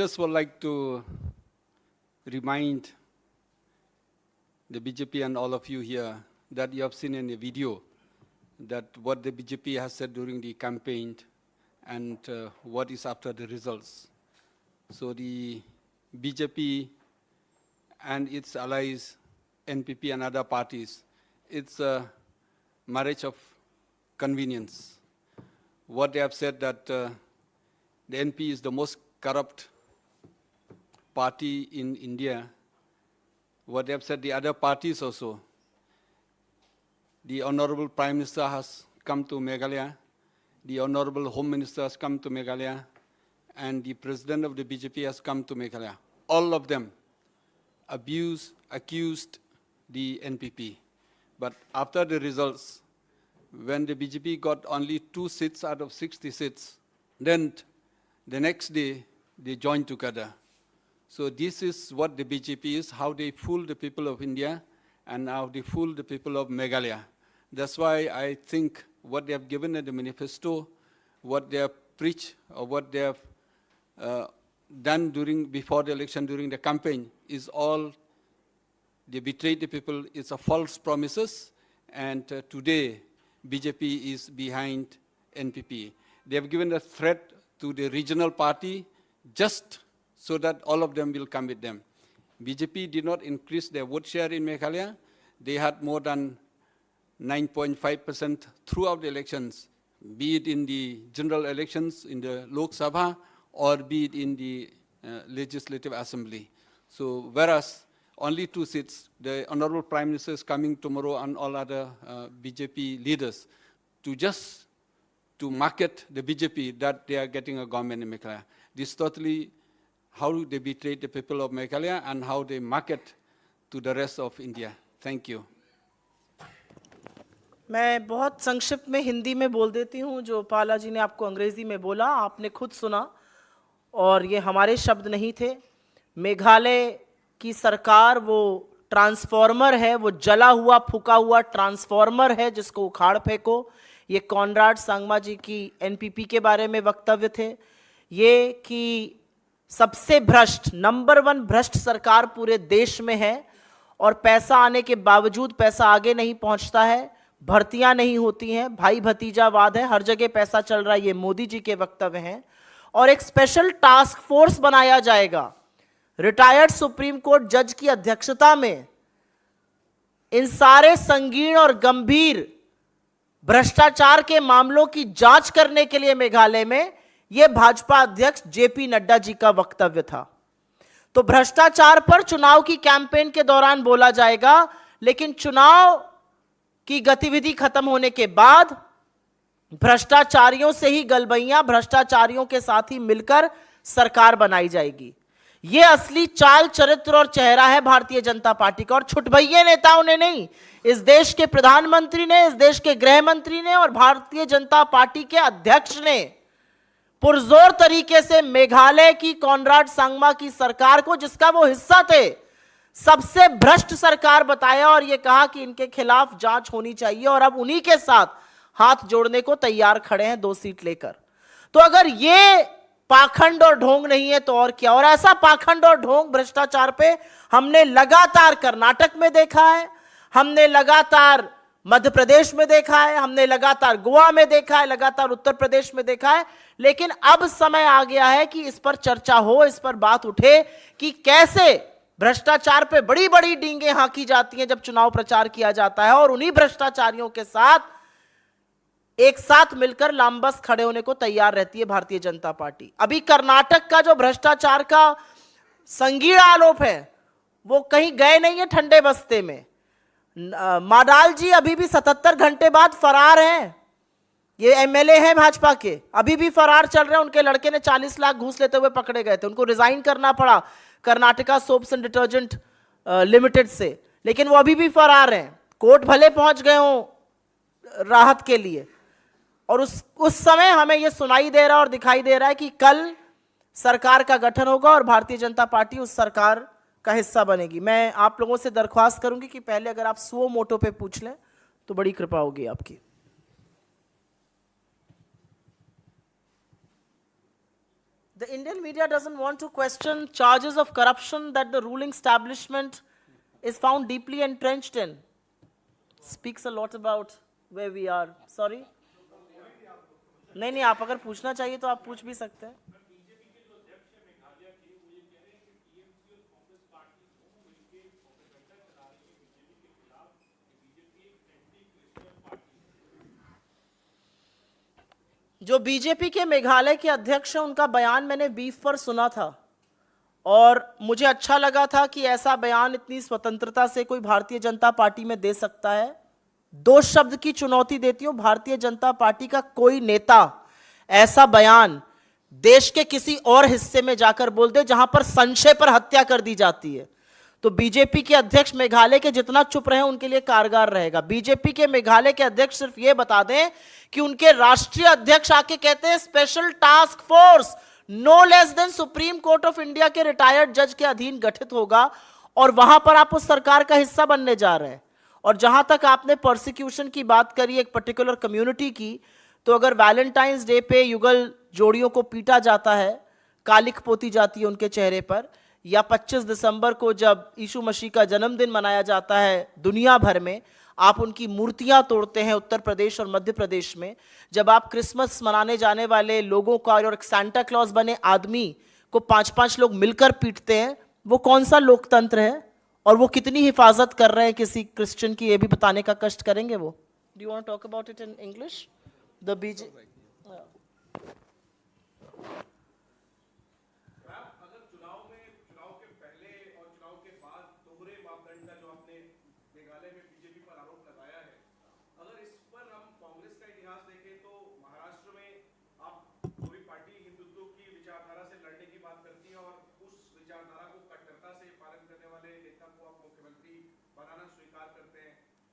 just would like to remind the BJP and all of you here that you have seen in the video that what the BJP has said during the campaign and what is after the results. So the BJP and its allies, NPP and other parties, it's a marriage of convenience. What they have said that the NP is the most corrupt party in India. What they have said the other parties also. The Honorable Prime Minister has come to Meghalaya, the Honorable Home Minister has come to Meghalaya, and the President of the BJP has come to Meghalaya. All of them accused the NPP. But after the results, when the BJP got only 2 seats out of 60 seats, then the next day they joined together. So this is what the BJP is, how they fool the people of India and how they fool the people of Meghalaya. That's why I think what they have given in the manifesto, what they have preached, or what they have done before the election, during the campaign, is all, they betrayed the people. It's a false promises, and today BJP is behind NPP. They have given a threat to the regional party just so that all of them will come with them. BJP did not increase their vote share in Meghalaya. They had more than 9.5% throughout the elections, be it in the general elections in the Lok Sabha or be it in the Legislative Assembly. So whereas only 2 seats, the Honorable Prime Minister is coming tomorrow and all other BJP leaders to market the BJP that they are getting a government in Meghalaya. This is totally how they betrayed the people of Meghalaya and how they market to the rest of India. Thank you. मैं बहुत संक्षिप्त में हिंदी में बोल देती हूँ। जो पाला जी ने आपको अंग्रेजी में बोला आपने खुद सुना और ये हमारे शब्द नहीं थे। मेघालय की सरकार वो ट्रांसफॉर्मर है, वो जला हुआ फूका हुआ ट्रांसफॉर्मर है जिसको उखाड़ फेंको। ये कॉनराड सांगमा जी की एनपीपी के बारे में वक्तव्य थे। ये कि सबसे भ्रष्ट, नंबर 1 भ्रष्ट सरकार पूरे देश में है और पैसा आने के बावजूद पैसा आगे नहीं पहुंचता है, भर्तियां नहीं होती हैं, भाई भतीजावाद है, हर जगह पैसा चल रहा है। ये मोदी जी के वक्तव्य हैं। और एक स्पेशल टास्क फोर्स बनाया जाएगा रिटायर्ड सुप्रीम कोर्ट जज की अध्यक्षता में। इन सारे संगीन और गंभीर भ्रष्टाचार के मामलों की जांच करने के लिए मेघालय में यह भाजपा अध्यक्ष जेपी नड्डा जी का वक्तव्य था। तो भ्रष्टाचार पर चुनाव की कैंपेन के दौरान बोला जाएगा, लेकिन चुनाव की गतिविधि खत्म होने के बाद भ्रष्टाचारियों से ही गलबैयां, भ्रष्टाचारियों के साथ ही मिलकर सरकार बनाई जाएगी। यह असली चाल चरित्र और चेहरा है भारतीय जनता पार्टी का। और छुटभइये नेताओं ने नहीं, इस देश के प्रधानमंत्री ने, इस देश के गृह मंत्री ने और भारतीय जनता पार्टी के अध्यक्ष ने पुरजोर तरीके से मेघालय की कॉनराड सांगमा की सरकार को, जिसका वो हिस्सा थे, सबसे भ्रष्ट सरकार बताया और ये कहा कि इनके खिलाफ जांच होनी चाहिए। और अब उन्हीं के साथ हाथ जोड़ने को तैयार खड़े हैं 2 सीट लेकर। तो अगर ये पाखंड और ढोंग नहीं है तो और क्या। और ऐसा पाखंड और ढोंग भ्रष्टाचार पे हमने लगातार कर्नाटक में देखा है, हमने लगातार मध्य प्रदेश में देखा है, हमने लगातार गोवा में देखा है, लगातार उत्तर प्रदेश में देखा है। लेकिन अब समय आ गया है कि इस पर चर्चा हो, इस पर बात उठे कि कैसे भ्रष्टाचार पे बड़ी बड़ी डींगे हाँकी जाती हैं जब चुनाव प्रचार किया जाता है, और उन्हीं भ्रष्टाचारियों के साथ एक साथ मिलकर लामबस्त खड़े होने को तैयार रहती है भारतीय जनता पार्टी। अभी कर्नाटक का जो भ्रष्टाचार का संगीन आरोप है वो कहीं गए नहीं है ठंडे बस्ते में। माडाल जी अभी भी 77 घंटे बाद फरार हैं। ये एमएलए हैं भाजपा के, अभी भी फरार चल रहे हैं। उनके लड़के ने 40 लाख घूस लेते हुए पकड़े गए थे, उनको रिजाइन करना पड़ा Karnataka soaps and detergent limited से, लेकिन वो अभी भी फरार हैं। कोर्ट भले पहुंच गए हों राहत के लिए, और उस समय हमें ये सुनाई दे रहा और दिखाई दे रहा है कि कल सरकार का गठन होगा और भारतीय जनता पार्टी उस सरकार का हिस्सा बनेगी। मैं आप लोगों से दरख्वास्त करूंगी कि पहले अगर आप सुओ मोटो पे पूछ लें तो बड़ी कृपा होगी आपकी। The Indian media doesn't want to question charges of corruption that the ruling establishment is found deeply entrenched in. Speaks a lot about where we are. Sorry? नहीं, आप अगर पूछना चाहिए तो आप पूछ भी सकते हैं. जो बीजेपी के मेघालय के अध्यक्ष हैं उनका बयान मैंने बीफ पर सुना था और मुझे अच्छा लगा था कि ऐसा बयान इतनी स्वतंत्रता से कोई भारतीय जनता पार्टी में दे सकता है. 2 शब्द की चुनौती देती हूं, भारतीय जनता पार्टी का कोई नेता ऐसा बयान देश के किसी और हिस्से में जाकर बोल दे जहां पर संशय पर हत्या कर दी जाती है तो बीजेपी के अध्यक्ष मेघालय के जितना चुप रहे उनके लिए कारगर रहेगा. बीजेपी के मेघालय के अध्यक्ष सिर्फ यह बता दें कि उनके राष्ट्रीय अध्यक्ष आके कहते हैं special task force no less than supreme court of India के रिटायर्ड जज के अधीन गठित होगा और वहां पर आप उस सरकार का हिस्सा बनने जा रहे हैं. और जहां तक आपने प्रोसिक्यूशन की बात करी एक पर्टिकुलर कम्युनिटी की, तो अगर वैलेंटाइंस डे पे युगल जोड़ियों को पीटा जाता है, कालिख पोती जाती है उनके चेहरे पर, या 25 दिसंबर को जब यीशु मसीह का जन्मदिन मनाया जाता है दुनिया भर में, आप उनकी मूर्तियां तोड़ते हैं उत्तर प्रदेश और मध्य प्रदेश में, जब आप क्रिसमस मनाने जाने वाले लोगों का और एक सांता क्लॉज बने आदमी को 5-5 लोग मिलकर पीटते हैं, वो कौन सा लोकतंत्र है? और वो कितनी हिफाजत कर रहे हैं किसी क्रिश्चियन की, ये भी बताने का कष्ट करेंगे वो. Do you want to talk about it in English? The BJP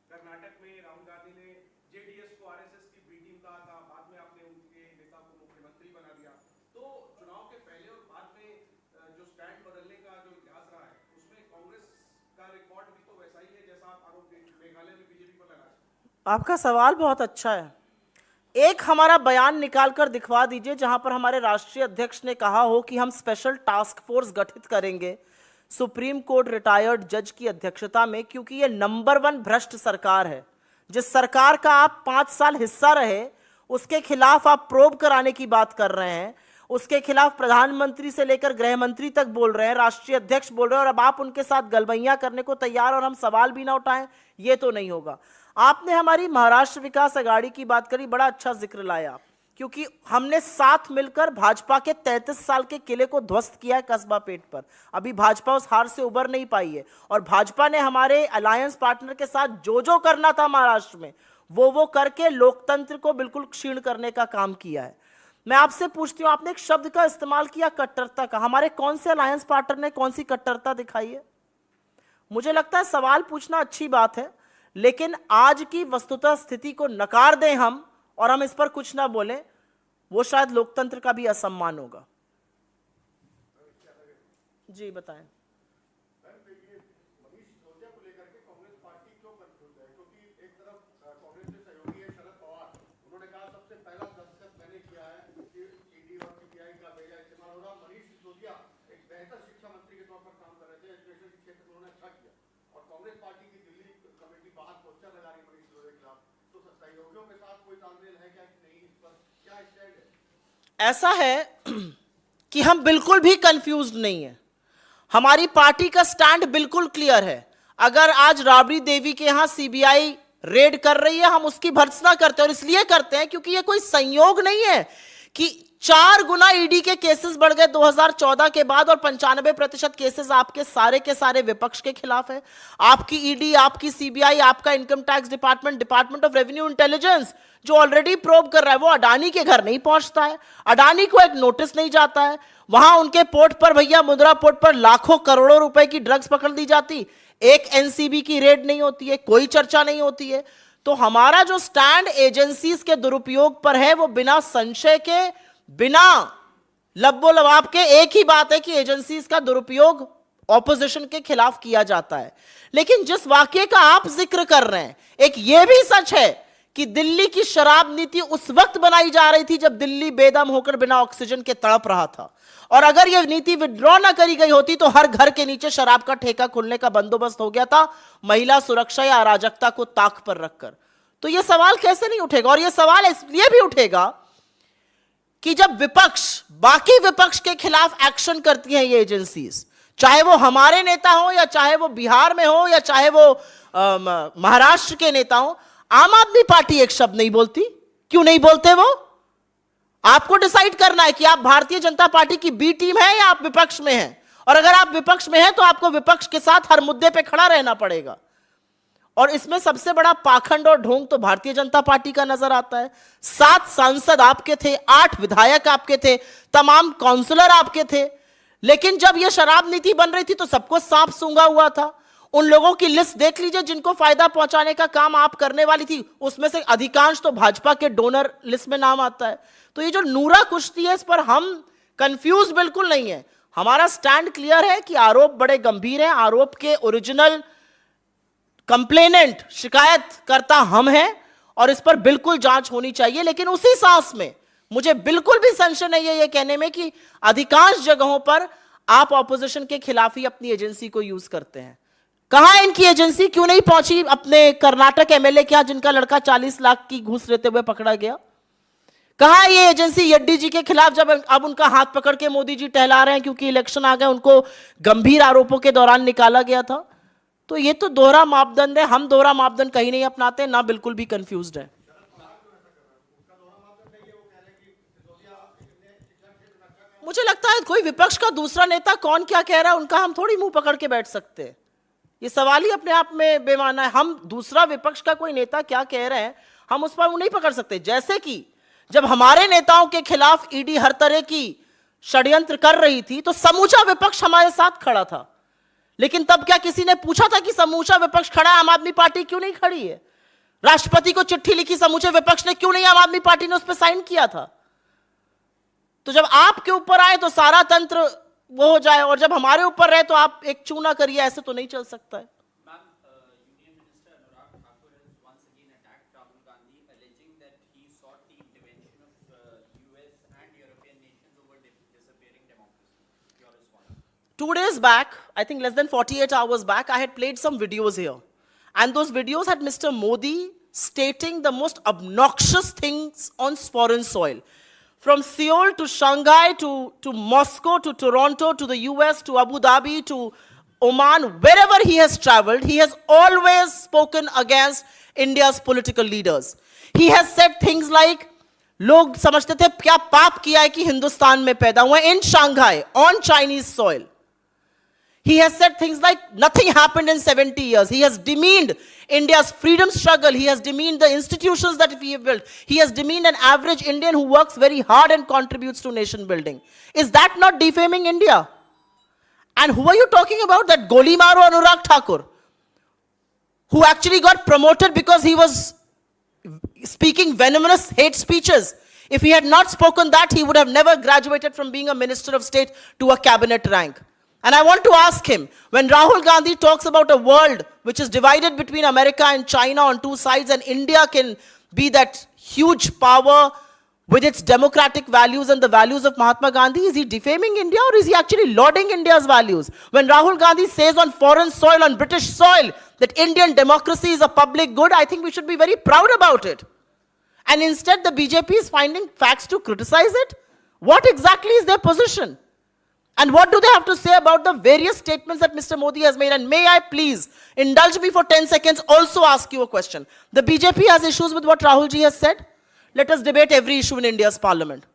Karnataka में राहुल गांधी ने जेडीएस को आरएसएस की बी टीम कहा था, बाद में आपने उनके नेता को मुख्यमंत्री बना दिया. तो चुनाव के पहले और बाद में जो स्टैंड बदलने का जो इतिहास रहा है उसमें कांग्रेस का रिकॉर्ड भी तो वैसा ही है जैसा आप आरोप मेघालय में बीजेपी पर लगा. आपका सवाल बहुत अच्छा है. एक हमारा बयान निकाल कर दिखवा दीजिए जहां पर हमारे राष्ट्रीय अध्यक्ष ने कहा हो कि हम स्पेशल टास्क फोर्स गठित करेंगे सुप्रीम कोर्ट रिटायर्ड जज की अध्यक्षता में, क्योंकि ये नंबर 1 भ्रष्ट सरकार है. जिस सरकार का आप 5 साल हिस्सा रहे उसके खिलाफ आप प्रोब कराने की बात कर रहे हैं, उसके खिलाफ प्रधानमंत्री से लेकर गृह मंत्री तक बोल रहे हैं, राष्ट्रीय अध्यक्ष बोल रहे हैं, और अब आप उनके साथ गलबैया करने को तैयार और हम सवाल भी ना उठाएं, ये तो नहीं होगा. आपने हमारी महाराष्ट्र विकास अघाड़ी की बात करी, बड़ा अच्छा जिक्र लाया, क्योंकि हमने साथ मिलकर भाजपा के 33 साल के किले को ध्वस्त किया है कस्बा पेट पर. अभी भाजपा उस हार से उबर नहीं पाई है और भाजपा ने हमारे अलायंस पार्टनर के साथ जो करना था महाराष्ट्र में वो करके लोकतंत्र को बिल्कुल क्षीण करने का काम किया है. मैं आपसे पूछती हूं, आपने एक शब्द का इस्तेमाल किया कट्टरता का. हमारे कौन से अलायंस पार्टनर ने कौन सी कट्टरता दिखाई है? मुझे लगता है सवाल पूछना अच्छी बात है, लेकिन आज की वस्तुतः स्थिति को नकार दें हम और हम इस पर कुछ ना बोलें, वो शायद लोकतंत्र का भी असम्मान होगा. जी बताएं. ऐसा है कि हम बिल्कुल भी कंफ्यूज्ड नहीं है. हमारी पार्टी का स्टैंड बिल्कुल क्लियर है. अगर आज राबड़ी देवी के यहां सीबीआई रेड कर रही है, हम उसकी भर्त्सना करते हैं, और इसलिए करते हैं क्योंकि ये कोई संयोग नहीं है कि 4 गुना ईडी के केसेस बढ़ गए 2014 के बाद, और 95% केसेस आपके सारे के सारे विपक्ष के खिलाफ है. आपकी ईडी, आपकी सीबीआई, आपका income tax department, department of revenue intelligence जो ऑलरेडी प्रोब कर रहा है, वो अडानी के घर नहीं पहुंचता है, अडानी को एक नोटिस नहीं जाता है. वहां उनके पोर्ट पर, भैया मुद्रा पोर्ट पर लाखों करोड़ों रुपए की ड्रग्स पकड़ ली जाती, एक एनसीबी की रेड नहीं होती है, कोई चर्चा नहीं होती है. तो हमारा जो स्टैंड एजेंसीज के दुरुपयोग पर है वो बिना संशय के, बिना लब्बो लबाब के एक ही बात है कि एजेंसीज का दुरुपयोग ऑपोजिशन के खिलाफ किया जाता है. लेकिन जिस वाक्य का आप जिक्र कर रहे हैं, एक यह भी सच है कि दिल्ली की शराब नीति उस वक्त बनाई जा रही थी जब दिल्ली बेदम होकर बिना ऑक्सीजन के तड़प रहा था, और अगर यह नीति विड्रॉ ना करी गई होती तो हर घर के नीचे शराब का ठेका खुलने का बंदोबस्त हो गया था, महिला सुरक्षा या अराजकता को ताक पर रखकर। तो यह सवाल कैसे नहीं उठेगा? और यह सवाल इसलिए भी उठेगा कि जब विपक्ष, बाकी विपक्ष के खिलाफ एक्शन करती हैं ये एजेंसीज, चाहे वो हमारे नेता हो या चाहे वो बिहार में हो या चाहे वो महाराष्ट्र के नेता हो, आम आदमी पार्टी एक शब्द नहीं बोलती। क्यों नहीं बोलते वो? आपको डिसाइड करना है कि आप भारतीय जनता पार्टी की बी टीम है या आप विपक्ष में हैं। और अगर आप विपक्ष में हैं तो आपको विपक्ष के साथ हर मुद्दे पे खड़ा रहना पड़ेगा। और इसमें सबसे बड़ा पाखंड और ढोंग तो भारतीय जनता पार्टी का नजर आता है। 7 सांसद आपके थे, 8 विधायक आपके थे, तमाम काउंसलर आपके थे, लेकिन जब यह शराब नीति बन रही थी तो सबको सांप सूंघा हुआ था। उन लोगों की लिस्ट देख लीजिए जिनको फायदा पहुंचाने का काम आप करने वाली थी, उसमें से अधिकांश तो भाजपा के डोनर लिस्ट में नाम आता है। तो ये जो नूरा कुश्ती है, इस पर हम कंफ्यूज बिल्कुल नहीं है। हमारा स्टैंड क्लियर है कि आरोप बड़े गंभीर हैं। आरोप के ओरिजिनल कंप्लेनेंट, शिकायत करता हम हैं और इस पर बिल्कुल जांच होनी चाहिए। लेकिन उसी सांस में मुझे बिल्कुल भी संशय नहीं है ये कहने में कि अधिकांश जगहों पर आप ऑपोजिशन के खिलाफ ही अपनी एजेंसी को यूज करते हैं। कहां है इनकी एजेंसी? क्यों नहीं पहुंची अपने कर्नाटक एमएलए के यहां जिनका लड़का 40 लाख की घूस लेते हुए पकड़ा गया? कहां है ये एजेंसी येड्डी जी के खिलाफ जब अब उनका हाथ पकड़ के मोदी जी टहला रहे हैं क्योंकि इलेक्शन आ गए, उनको गंभीर आरोपों के दौरान निकाला गया था? तो ये तो दोहरा मापदंड है। हम दोहरा मापदंड कहीं नहीं अपनाते, ना बिल्कुल भी कंफ्यूज्ड है। मुझे लगता है कोई विपक्ष का दूसरा नेता कौन क्या कह रहा है उनका हम थोड़ी मुंह पकड़ के बैठ सकते हैं। ये सवाल ही अपने आप में बेमाना है। हम दूसरा विपक्ष का कोई नेता क्या कह रहे हैं हम उस पर मुंह नहीं पकड़ सकते। जैसे कि जब हमारे नेताओं के खिलाफ ईडी हर तरह की षड्यंत्र कर रही थी तो समूचा विपक्ष हमारे साथ खड़ा था, लेकिन तब क्या किसी ने पूछा था कि समूचा विपक्ष खड़ा है, आम आदमी पार्टी क्यों नहीं खड़ी है? राष्ट्रपति को चिट्ठी लिखी समूचे विपक्ष ने, क्यों नहीं आम आदमी पार्टी ने उस पर साइन किया था? तो जब आपके ऊपर आए तो सारा तंत्र वो हो जाए और जब हमारे ऊपर रहे तो आप एक चूना करिए, ऐसे तो नहीं चल सकता है। Union Minister Anurag Thakur has once again attacked Rahul Gandhi, alleging that he sought the intervention of US and European nations over disappearing democracy. Your response? 2 days back, I think less than 48 hours back, I had played some videos here. And those videos had Mr. Modi stating the most obnoxious things on foreign soil. From Seoul to Shanghai to Moscow to Toronto to the US to Abu Dhabi to Oman, wherever he has traveled, he has always spoken against India's political leaders. He has said things like, लोग समझते थे क्या पाप किया है कि हिंदुस्तान में पैदा हुए, in Shanghai, on Chinese soil. He has said things like nothing happened in 70 years. He has demeaned India's freedom struggle. He has demeaned the institutions that we have built. He has demeaned an average Indian who works very hard and contributes to nation building. Is that not defaming India? And who are you talking about? That Goli Maro Anurag Thakur, who actually got promoted because he was speaking venomous hate speeches. If he had not spoken that, he would have never graduated from being a minister of state to a cabinet rank. And I want to ask him, when Rahul Gandhi talks about a world which is divided between America and China on 2 sides, and India can be that huge power with its democratic values and the values of Mahatma Gandhi, is he defaming India or is he actually lauding India's values? When Rahul Gandhi says on foreign soil, on British soil, that Indian democracy is a public good, I think we should be very proud about it. And instead the BJP is finding facts to criticize it. What exactly is their position? And what do they have to say about the various statements that Mr. Modi has made? And may I please indulge me for 10 seconds, also ask you a question. The BJP has issues with what Rahul ji has said. Let us debate every issue in India's parliament.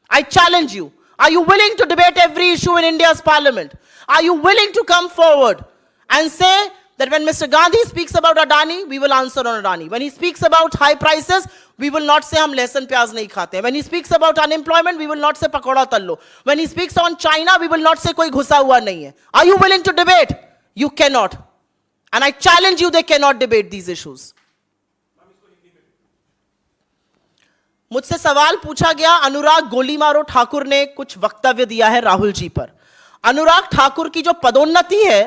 I challenge you. Are you willing to debate every issue in India's parliament? Are you willing to come forward and say that when Mr. Gandhi speaks about Adani, we will answer on Adani. When he speaks about high prices, we will not say hum lesan pyaz nahi khate. When he speaks about unemployment, we will not say pakoda tallo. When he speaks on China, we will not say koi ghusa hua nahi hai. Are you willing to debate? You cannot. And I challenge you, they cannot debate these issues. मुझसे सवाल पूछा गया, अनुराग गोली मारो ठाकुर ने कुछ वक्तव्य दिया है राहुल जी पर। अनुराग ठाकुर की जो पदोन्नति है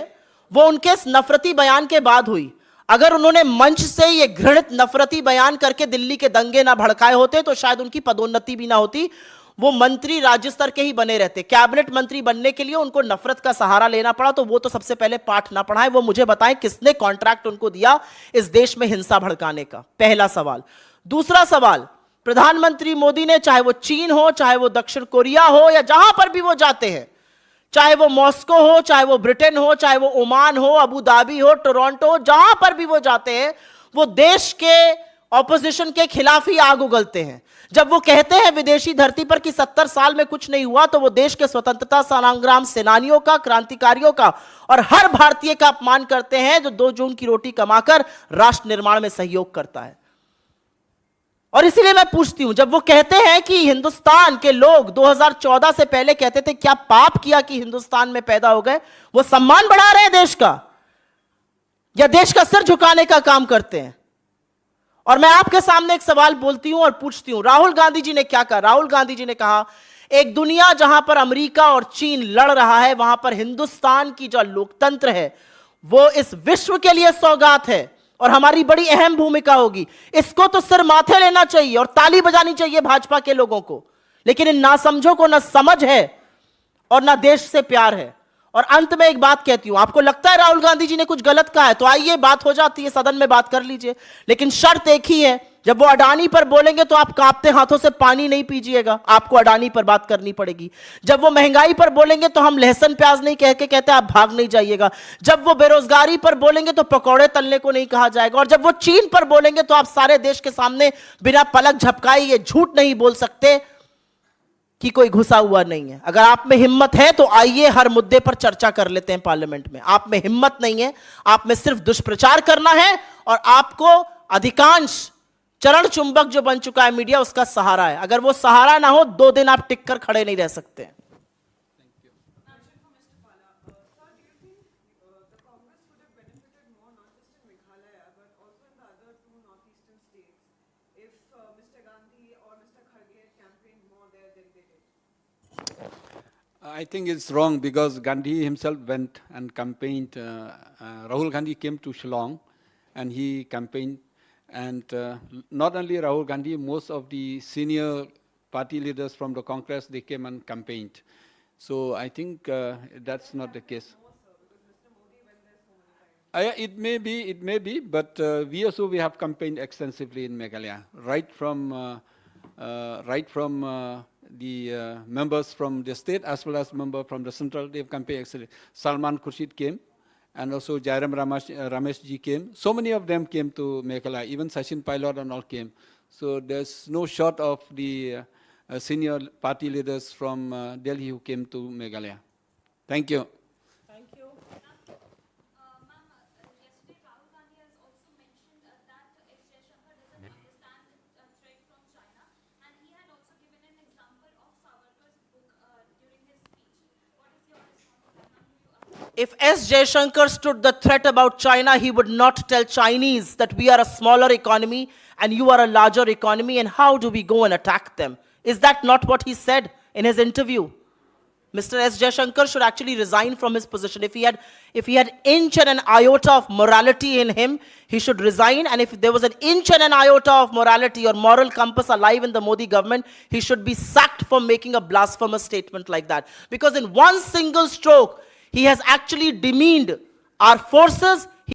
वो उनके इस नफरती बयान के बाद हुई। अगर उन्होंने मंच से ये घृणित नफरती बयान करके दिल्ली के दंगे ना भड़काए होते तो शायद उनकी पदोन्नति भी ना होती। वो मंत्री राज्य स्तर के ही बने रहते। कैबिनेट मंत्री बनने के लिए उनको नफरत का सहारा लेना पड़ा, तो वो तो सबसे पहले पाठ ना पढ़ाएं, वो मुझे बताएं किसने कॉन्ट्रैक्ट उनको दिया इस देश में हिंसा भड़काने का। पहला सवाल। दूसरा सवाल, प्रधानमंत्री मोदी ने, चाहे वो चीन हो, चाहे वो दक्षिण कोरिया हो, या जहां पर भी वो जाते हैं, चाहे वो मॉस्को हो, चाहे वो ब्रिटेन हो, चाहे वो ओमान हो, अबू धाबी हो, टोरंटो हो, जहां पर भी वो जाते हैं, वो देश के ऑपोजिशन के खिलाफ ही आग उगलते हैं। जब वो कहते हैं विदेशी धरती पर कि 70 साल में कुछ नहीं हुआ, तो वो देश के स्वतंत्रता संग्राम सेनानियों का, क्रांतिकारियों का और हर भारतीय का अपमान करते हैं जो 2 जून की रोटी कमाकर राष्ट्र निर्माण में सहयोग करता है। और इसीलिए मैं पूछती हूं, जब वो कहते हैं कि हिंदुस्तान के लोग 2014 से पहले कहते थे क्या पाप किया कि हिंदुस्तान में पैदा हो गए, वो सम्मान बढ़ा रहे हैं देश का या देश का सिर झुकाने का काम करते हैं? और मैं आपके सामने एक सवाल बोलती हूं और पूछती हूं, राहुल गांधी जी ने क्या कहा? राहुल गांधी जी ने कहा एक दुनिया जहां पर अमेरिका और चीन लड़ रहा है, वहां पर हिंदुस्तान की जो लोकतंत्र है वो इस विश्व के लिए सौगात है और हमारी बड़ी अहम भूमिका होगी। इसको तो सिर माथे लेना चाहिए और ताली बजानी चाहिए भाजपा के लोगों को, लेकिन इन नासमझों को ना समझ है और ना देश से प्यार है। और अंत में एक बात कहती हूं, आपको लगता है राहुल गांधी जी ने कुछ गलत कहा है तो आइए बात हो जाती है, सदन में बात कर लीजिए, लेकिन शर्त एक ही है, जब वो अडानी पर बोलेंगे तो आप कांपते हाथों से पानी नहीं पीजिएगा, आपको अडानी पर बात करनी पड़ेगी। जब वो महंगाई पर बोलेंगे तो हम लहसुन प्याज नहीं कह के कहते आप भाग नहीं जाइएगा। जब वो बेरोजगारी पर बोलेंगे तो पकौड़े तलने को नहीं कहा जाएगा। और जब वो चीन पर बोलेंगे तो आप सारे देश के सामने बिना पलक झपकाए ये झूठ नहीं बोल सकते कि कोई घुसा हुआ नहीं है। अगर आप में हिम्मत है तो आइए हर मुद्दे पर चर्चा कर लेते हैं पार्लियामेंट में। आप में हिम्मत नहीं है, आप में सिर्फ दुष्प्रचार करना है और आपको अधिकांश चरण चुंबक जो बन चुका है मीडिया उसका सहारा है। अगर वो सहारा ना हो 2 दिन आप टिक कर खड़े नहीं रह सकते। I think it's wrong because Gandhi himself went and campaigned. Rahul Gandhi came to Shillong and he campaigned. And not only Rahul Gandhi, most of the senior party leaders from the Congress, they came and campaigned. So I think that's not the case. It may be, but we have campaigned extensively in Meghalaya, right from the members from the state as well as members from the central. They've campaigned extensively. Salman Khurshid came, and also Jairam Ramesh ji came. So many of them came to Meghalaya. Even Sachin Pilot and all came. So there's no short of the senior party leaders from Delhi who came to Meghalaya. Thank you. Thank you. Ma'am, yesterday Rahul Gandhi has also mentioned that S. Jaishankar doesn't understand the threat from China, and he had also given an example of Savarkar's book during his speech. What is your response to that? If S. Jaishankar stood the threat about China, he would not tell Chinese that we are a smaller economy and you are a larger economy, and how do we go and attack them? Is that not what he said in his interview? Mr. S. Jaishankar should actually resign from his position. If he had inch and an iota of morality in him, he should resign. And if there was an inch and an iota of morality or moral compass alive in the Modi government, he should be sacked for making a blasphemous statement like that. Because in one single stroke, he has actually demeaned our forces